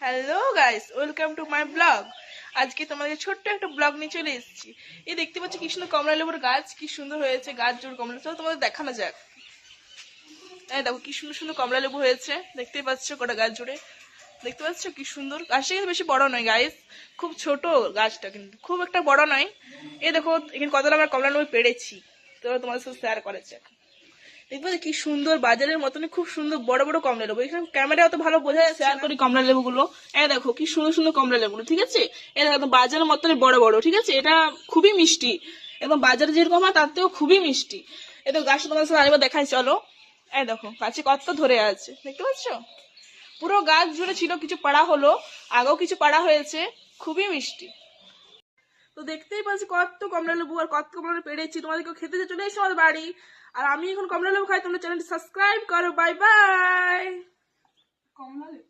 Hello guys, welcome to my blog. আজকে তোমাদের ছোট্ট একটা ব্লগ নিয়ে চলে এসেছি। এই দেখতে পাচ্ছ কি সুন্দর কমলা লেবুর গাছ, কি সুন্দর হয়েছে গাছ জোর কমলা। চলো তোমাদের দেখানো যাক। এই দেখো কি সুন্দর সুন্দর কমলা লেবু হয়েছে, দেখতেই পাচ্ছ গোটা গাছ জুড়ে। দেখতে পাচ্ছ কি সুন্দর। গাছটা কিন্তু বেশি বড় নয় গাইস, খুব ছোট গাছটা, কিন্তু খুব একটা বড় নয়। এই দেখো এখানে কতটা আমরা কমলা লেবু পেড়েছি, তো তোমাদের সাথে শেয়ার করেছে। দেখবো কি সুন্দর বাজারের মতনই খুব সুন্দর বড় বড় কমলা লেবু। এখানে ক্যামেরা অত ভালো বোঝা যাচ্ছে, শেয়ার করি কমলা লেবু গুলো। এই দেখো কি সুন্দর সুন্দর কমলা লেবু, ঠিক আছে। এই দেখো বাজারের মতনই বড় বড়, ঠিক আছে। এটা খুবই মিষ্টি, একদম বাজারে যেরকম হয় তার থেকেও খুবই মিষ্টি। এই দেখো গাছটা তোমার সাথে আরেকবার দেখাই চলো। এই দেখো গাছে কত ধরে আছে, দেখতে পাচ্ছ। পুরো গাছ জুড়ে ছিল, কিছু পাড়া হলো, আগেও কিছু পাড়া হয়েছে, খুবই মিষ্টি। তো দেখতেই পাচ্ছি কত কমলা লেবু আর কত কমলা লেবু পেড়েছি। তোমাদেরকে খেতে চলে এসেছি আমাদের বাড়ি, আর আমি এখন কমলা লেবু খাই। তোমরা চ্যানেলটি সাবস্ক্রাইব করো। Bye bye. কমলা লেবু।